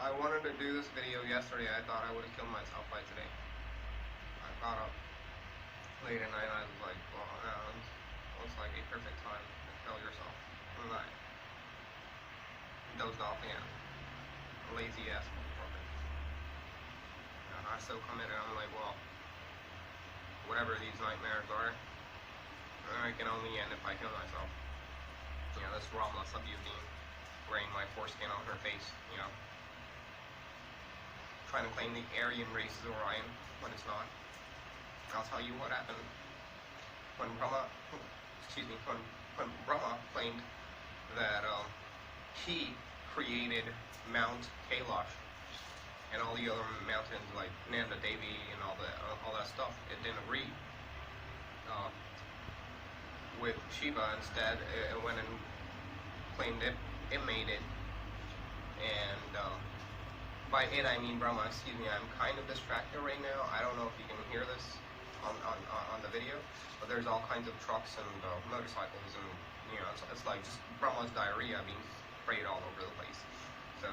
I wanted to do this video yesterday. I thought I would have killed myself by today. I got up late at night and I was like, well, it's like a perfect time to kill yourself. And I dozed off again. Lazy ass motherfucker. And I still come in and I'm like, well, whatever these nightmares are, I can only end if I kill myself. You know, this Ramla abusing, wearing my foreskin on her face, you know. Trying to claim the Aryan race is Orion, when it's not. I'll tell you what happened when Brahma claimed that he created Mount Kailash and all the other mountains like Nanda Devi and all that stuff. It didn't agree with Shiva. Instead, it went and claimed it made it, and by it I mean Brahma. Excuse me, I'm kind of distracted right now. I don't know if you can hear this on the video, but there's all kinds of trucks and motorcycles, and you know, it's like just Brahma's diarrhea being sprayed all over the place. So,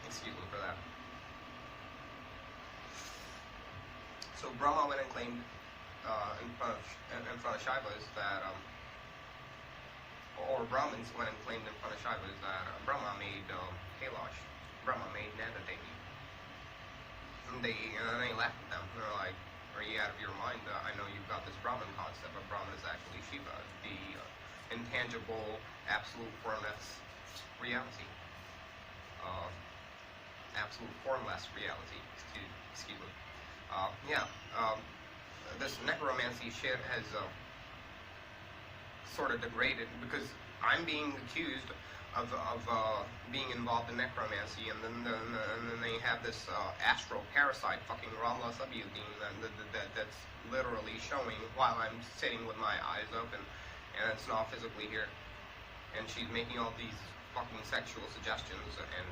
excuse me for that. So Brahma went and claimed in front of Shivas that, or Brahmins went and claimed in front of Shivas that Brahma made Kailash. Brahma made Nanda Devi. And they laughed at them. They're like, are you out of your mind? I know you've got this Brahman concept, but Brahman is actually Shiva, the intangible, absolute formless reality. Absolute formless reality. Excuse me. This necromancy shit has sort of degraded, because I'm being accused of being involved in necromancy, and then they have this astral parasite fucking Ramla Sabyuddin that's literally showing while I'm sitting with my eyes open, and it's not physically here, and she's making all these fucking sexual suggestions, and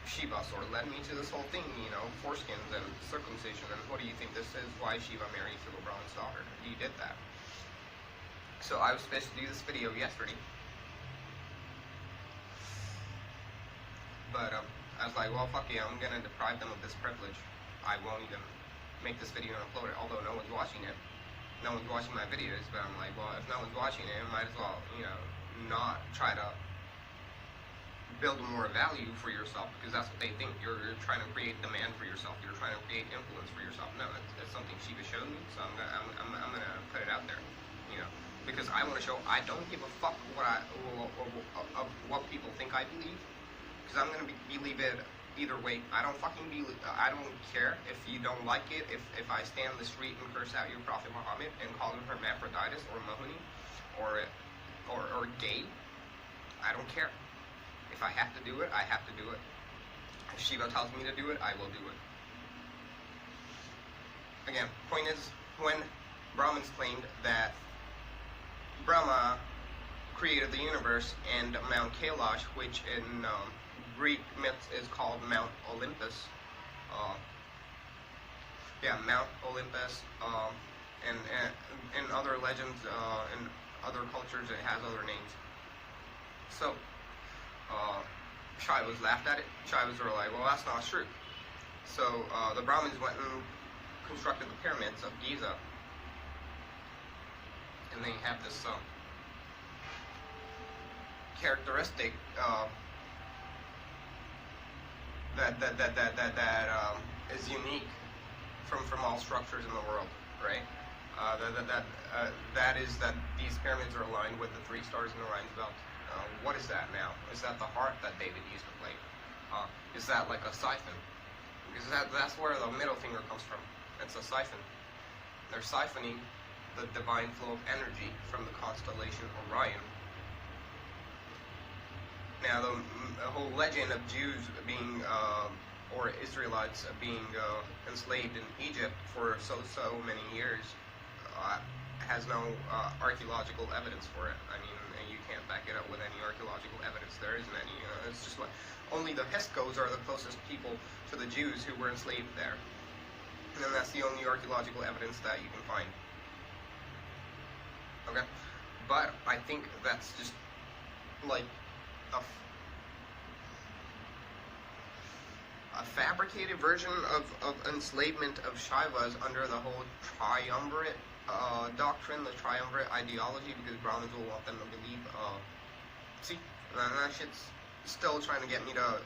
Shiva sort of led me to this whole thing, you know, foreskins and circumcision, and what do you think this is? Why Shiva married LeBron's daughter? He did that. So I was supposed to do this video yesterday, but I was like, well, fuck yeah, I'm gonna deprive them of this privilege. I won't even make this video and upload it, although no one's watching it. No one's watching my videos, but I'm like, well, if no one's watching it, I might as well, you know, not try to build more value for yourself, because that's what they think. You're trying to create demand for yourself. You're trying to create influence for yourself. No, it's something Shiva showed me, so I'm gonna put it out there, you know, because I want to show I don't give a fuck of what people think I believe, because I'm gonna believe it either way. I don't care if you don't like it. If I stand in the street and curse out your Prophet Muhammad and call him hermaphroditus or Mohini or gay, I don't care. If I have to do it, I have to do it. If Shiva tells me to do it, I will do it. Again, point is, when Brahmins claimed that Brahma created the universe and Mount Kailash, which in Greek myths is called Mount Olympus, Mount Olympus, and in other legends, in other cultures, it has other names. So, Shivas laughed at it. Shivas were like, well, that's not true. So the Brahmins went and constructed the pyramids of Giza, and they have this characteristic that is unique from all structures in the world, right? That is that these pyramids are aligned with the 3 stars in Orion's belt. What is that now? Is that the harp that David used to play? Is that like a siphon? Because that's where the middle finger comes from. It's a siphon. They're siphoning the divine flow of energy from the constellation Orion. Now, the whole legend of Jews being, or Israelites being enslaved in Egypt for so many years has no archaeological evidence for it. I mean, you can't back it up with any archaeological evidence. There isn't any. It's just like only the Hyksos are the closest people to the Jews who were enslaved there, and then that's the only archaeological evidence that you can find. Okay, but I think that's just like a fabricated version of enslavement of Shaivas under the whole triumvirate doctrine, the triumvirate ideology, because Brahmins will want them to believe, see, and that shit's still trying to get me to,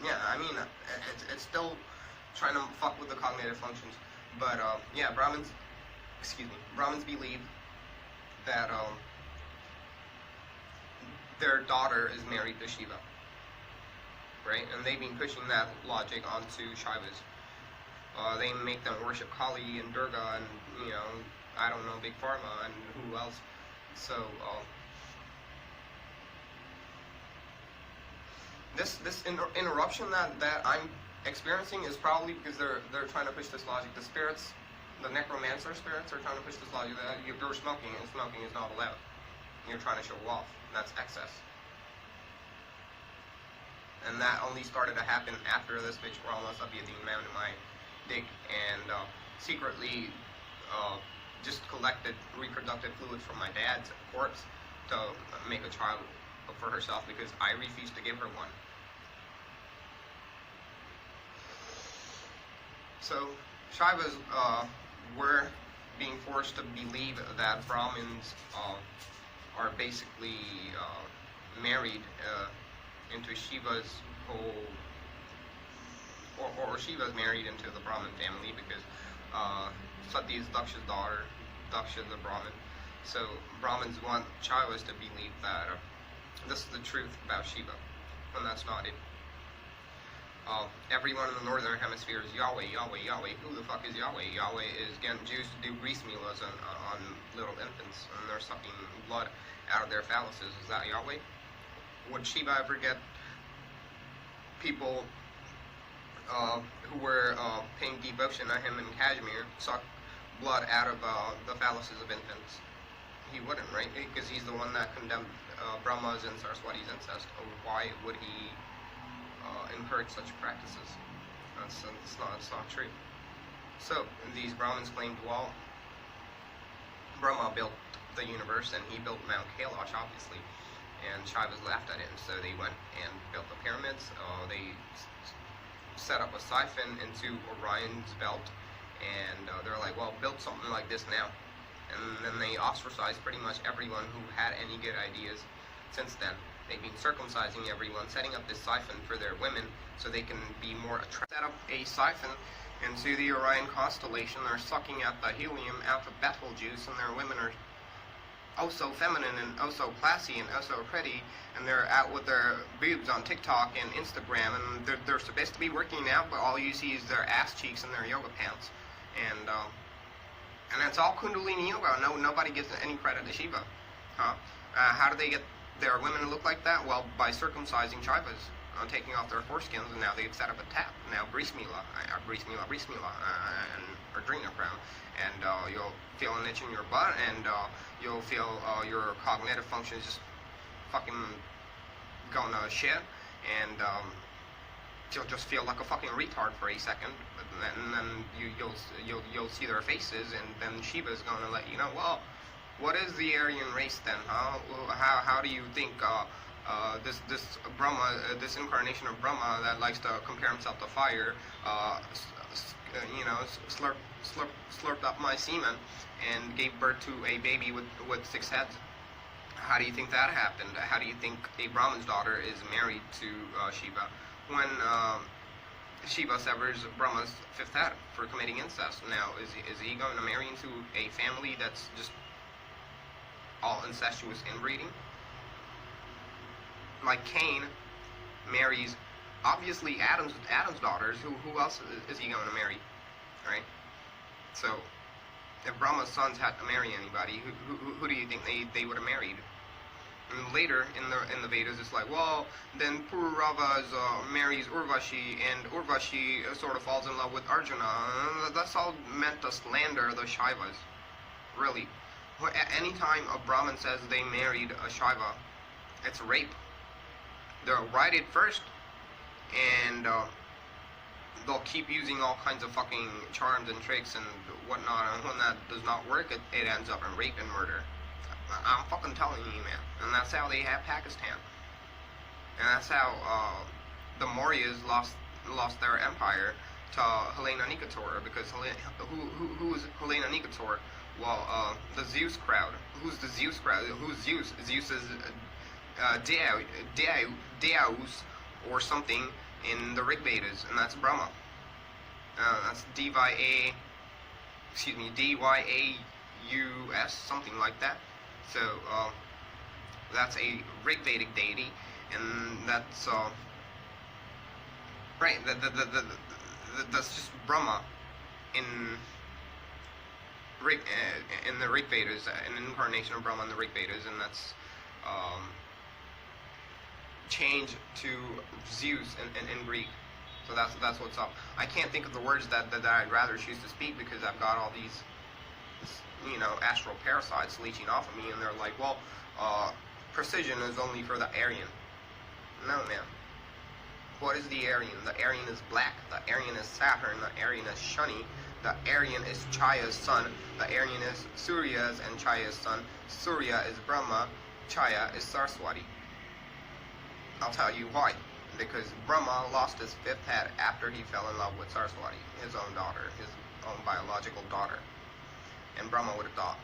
yeah, I mean, it's still trying to fuck with the cognitive functions, but, yeah, Brahmins believe that, their daughter is married to Shiva, right? And they've been pushing that logic onto Shaivas. They make them worship Kali and Durga and, you know, I don't know, Big Pharma and who else. So, this interruption that I'm experiencing is probably because they're trying to push this logic. The spirits, the necromancer spirits, are trying to push this logic that you're smoking, and smoking is not allowed. You're trying to show off. That's excess. And that only started to happen after this bitch Rama Sabiadin mounted my dick and secretly just collected reproductive fluids from my dad's corpse to make a child for herself because I refused to give her one. So Shaivas were being forced to believe that Brahmins are basically married into Shiva's whole, or Shiva's married into the Brahmin family because Sati is Daksha's daughter, Daksha is a Brahmin. So Brahmins want Shaivas to believe that this is the truth about Shiva, and that's not it. Everyone in the northern hemisphere is Yahweh, Yahweh, Yahweh. Who the fuck is Yahweh? Yahweh is getting Jews to do grease mulas on little infants, and they're sucking blood out of their phalluses. Is that Yahweh? Would Shiva ever get people who were paying devotion to him in Kashmir suck blood out of the phalluses of infants? He wouldn't, right? Because he's the one that condemned Brahma's and Saraswati's incest. Why would he encourage such practices? It's not true. So these Brahmins claimed, well, Brahma built the universe and he built Mount Kailash, obviously, and Shaivas laughed at it, and so they went and built the pyramids. They set up a siphon into Orion's belt, and they're like, well, build something like this now. And then they ostracized pretty much everyone who had any good ideas since then. They've been circumcising everyone, setting up this siphon for their women so they can be more attractive. Set up a siphon into the Orion constellation. They're sucking out the helium out of Betelgeuse, and their women are oh so feminine and oh so classy and oh so pretty, and they're out with their boobs on TikTok and Instagram, and they're supposed to be working out, but all you see is their ass cheeks and their yoga pants, and that's all Kundalini yoga. Nobody gives any credit to Shiva, huh? How do they get their women to look like that? Well, by circumcising Shaivas, taking off their foreskins, and now they've set up a tap. Now Bris Mila, and adrenochrome, and you'll feel an itch in your butt, and you'll feel your cognitive functions just fucking going to shit, and you'll just feel like a fucking retard for a second, and then you'll see their faces, and then Shiva's going to let you know, well, what is the Aryan race then, huh? How do you think this Brahma, this incarnation of Brahma that likes to compare himself to fire, you know, slurped up my semen and gave birth to a baby with 6 heads? How do you think that happened? How do you think a Brahman's daughter is married to Shiva when Shiva severs Brahma's 5th head for committing incest? Now, is he going to marry into a family that's just all incestuous inbreeding? Like Cain marries, obviously, Adam's daughters. Who else is he going to marry, right? So, if Brahma's sons had to marry anybody, who do you think they would have married? And later in the Vedas, it's like, well, then Pururava marries Urvashi, and Urvashi sort of falls in love with Arjuna. That's all meant to slander the Shaivas, really. Anytime a Brahmin says they married a Shaiva, it's rape. They'll write it first, and they'll keep using all kinds of fucking charms and tricks and whatnot, and when that does not work, it ends up in rape and murder. I'm fucking telling you, man. And that's how they have Pakistan. and that's how the Mauryas lost their empire to Helena Nicator, because who was Helena Nicator? Well, the Zeus crowd. Who's the Zeus crowd? Who's Zeus? Zeus is Deus or something in the Rig Vedas, and that's Brahma. That's Dyaus, something like that. So that's a Rig Vedic deity, and that's right. That's just Brahma in the Rig Vedas, an incarnation of Brahma in the Rig Vedas, and that's changed to Zeus in Greek. So that's what's up. I can't think of the words that I'd rather choose to speak, because I've got all these, astral parasites leeching off of me, and they're like, well, precision is only for the Aryan. No, man. What is the Aryan? The Aryan is black. The Aryan is Saturn. The Aryan is Shani. The Aryan is Chaya's son. The Aryan is Surya's and Chaya's son. Surya is Brahma. Chaya is Saraswati. I'll tell you why. Because Brahma lost his fifth head after he fell in love with Saraswati, his own daughter, his own biological daughter. And Brahma would have thought,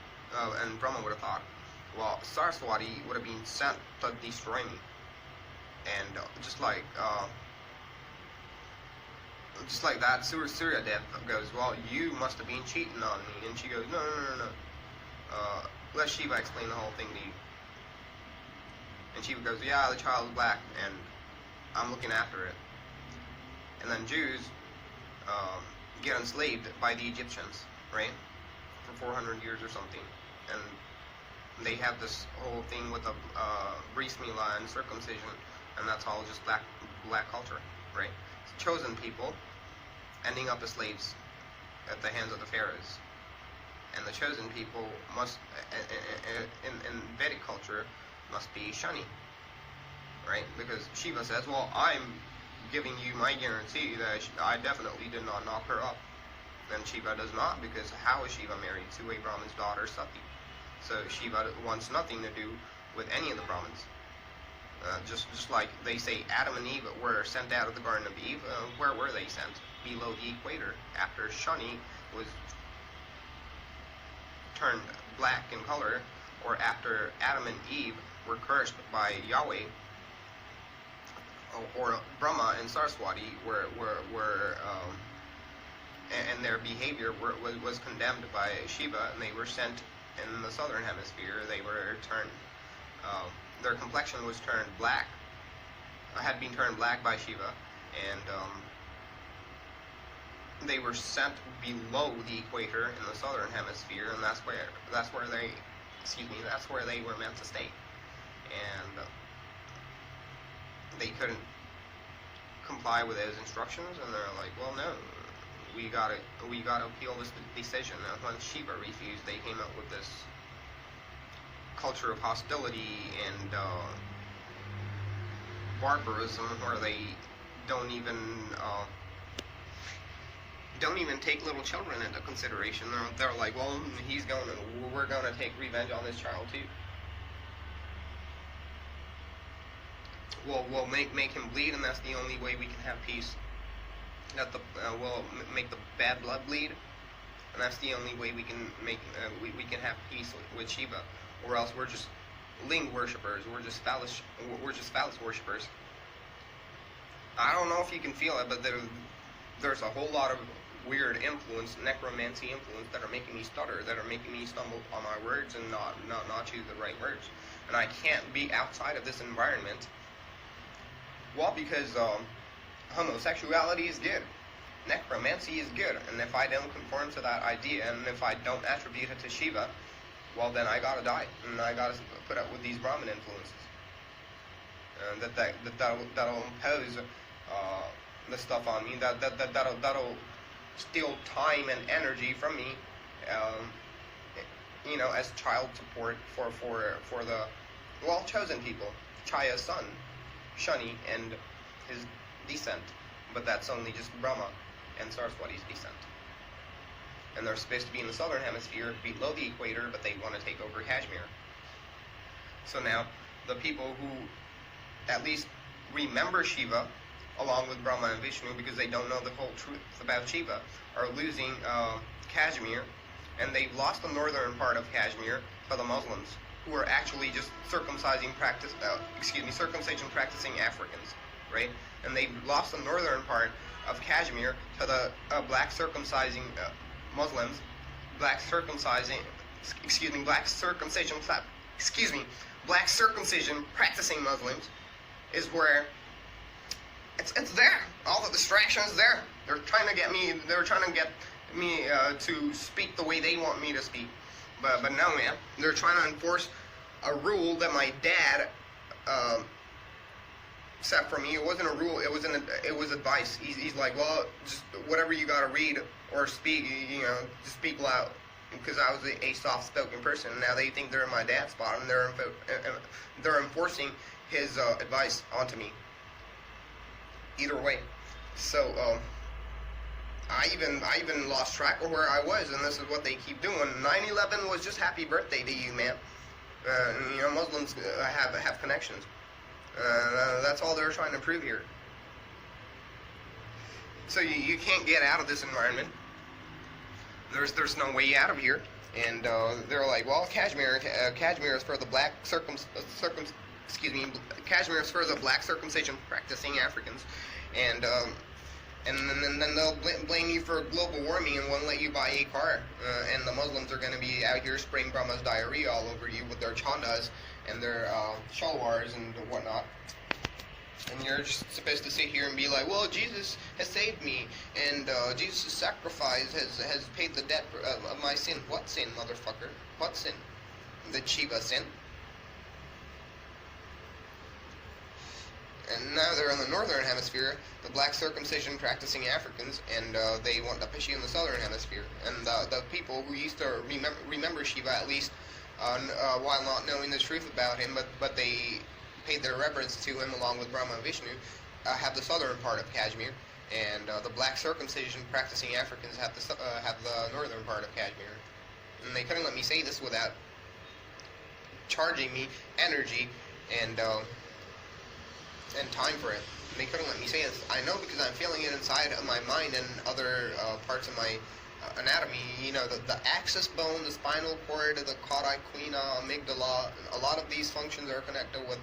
well, Saraswati would have been sent to destroy me. And just like that, Surya Dev goes, well, you must have been cheating on me. And she goes, no. Let Shiva explain the whole thing to you. And Shiva goes, yeah, the child is black, and I'm looking after it. And then Jews get enslaved by the Egyptians, right? For 400 years or something. And they have this whole thing with the bris milah and circumcision, and that's all just black culture, right? It's chosen people ending up as slaves at the hands of the pharaohs. And the chosen people must, in Vedic culture, must be Shani, right? Because Shiva says, well, I'm giving you my guarantee that I definitely did not knock her up. And Shiva does not, because how is Shiva married to a Brahman's daughter, Sati? So Shiva wants nothing to do with any of the Brahmins. Just like they say Adam and Eve were sent out of the Garden of Eve, where were they sent? Below the equator, after Shani was turned black in color, or after Adam and Eve were cursed by Yahweh, or Brahma and Saraswati and their behavior was condemned by Shiva, and they were sent in the southern hemisphere. They were turned, their complexion was turned black, had been turned black by Shiva, and they were sent below the equator in the southern hemisphere, and that's where they were meant to stay. And they couldn't comply with those instructions, and they're like, well, no, we gotta appeal this decision. And when Shiva refused, they came up with this culture of hostility and barbarism, where they don't even take little children into consideration. They're like, well, we're gonna take revenge on this child too. We'll make him bleed, and that's the only way we can have peace. We'll make the bad blood bleed, and that's the only way we can we can have peace with Shiva. Or else we're just ling worshippers. We're just phallus worshippers. I don't know if you can feel it, but there's a whole lot of weird influence, necromancy influence, that are making me stutter, that are making me stumble on my words and not choose the right words. And I can't be outside of this environment. Well, because homosexuality is good, necromancy is good, and if I don't conform to that idea, and if I don't attribute it to Shiva, well, then I gotta die, and I gotta put up with these Brahmin influences. That'll impose this stuff on me. That'll steal time and energy from me, as child support for the chosen people, Chaya's son, Shani, and his descent. But that's only just Brahma and Saraswati's descent. And they're supposed to be in the southern hemisphere, below the equator, but they want to take over Kashmir. So now, the people who, at least remember Shiva, along with Brahma and Vishnu, because they don't know the whole truth about Shiva, are losing Kashmir, and they've lost the northern part of Kashmir to the Muslims, who are actually just circumcision practicing Africans, right? And they've lost the northern part of Kashmir to the black circumcising Muslims, black circumcision practicing Muslims, is where it's there. All the distractions there. They're trying to get me to speak the way they want me to speak. But no, man. They're trying to enforce a rule that my dad set for me. It wasn't a rule. It was advice. He's like, well, just whatever you gotta read or speak, just speak loud. Because I was a soft-spoken person. Now they think they're in my dad's spot, and they're enforcing his advice onto me. Either way, so I even lost track of where I was, and this is what they keep doing. 9/11 was just happy birthday to you, man. Muslims have connections. That's all they're trying to prove here. So you can't get out of this environment. There's no way out of here. And they're like, well, Kashmir is for the black Kashmir is for the black circumcision practicing Africans, and then they'll blame you for global warming and won't let you buy a car. And the Muslims are going to be out here spraying Brahma's diarrhea all over you with their chandas and their shalwars and whatnot. And you're just supposed to sit here and be like, well, Jesus has saved me, and Jesus' sacrifice has paid the debt of my sin. What sin, motherfucker? What sin? The Shiva sin. And now they're in the northern hemisphere, the black circumcision practicing Africans, and they want to push you in the southern hemisphere. And the people who used to remember Shiva, at least, while not knowing the truth about him, but they paid their reverence to him along with Brahma and Vishnu, have the southern part of Kashmir, and the black circumcision practicing Africans have the northern part of Kashmir. And they couldn't let me say this without charging me energy and time for it. They couldn't let me say this. I know because I'm feeling it inside of my mind and other parts of my anatomy. The axis bone, the spinal cord, the caudate quina, amygdala. A lot of these functions are connected with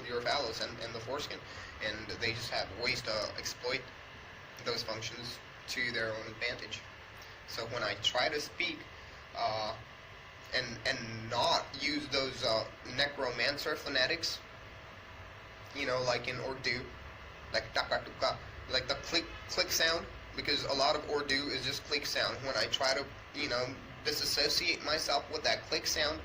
your phallus and the foreskin, and they just have ways to exploit those functions to their own advantage. So when I try to speak and not use those necromancer phonetics, like in Urdu, like taka-tuka, like the click sound, because a lot of Urdu is just click sound. When I try to, disassociate myself with that click sound,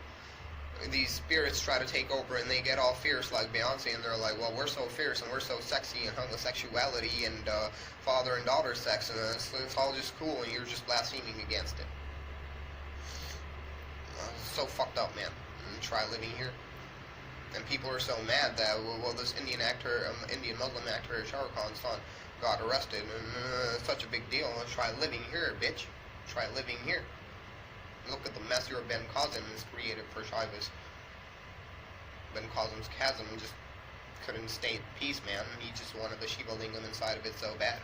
these spirits try to take over, and they get all fierce like Beyonce, and they're like, well, we're so fierce, and we're so sexy, and homosexuality, and father and daughter sex, and it's all just cool, and you're just blaspheming against it. So fucked up, man. And try living here. And people are so mad that, well, this Indian Muslim actor, Shah Rukh Khan's son, got arrested, and it's such a big deal. Try living here, bitch. Try living here. Look at the mess your Ben Qasim has created for Shaivas. Ben Qasim's chasm just couldn't stay at peace, man. He just wanted the Shiva lingam inside of it so bad.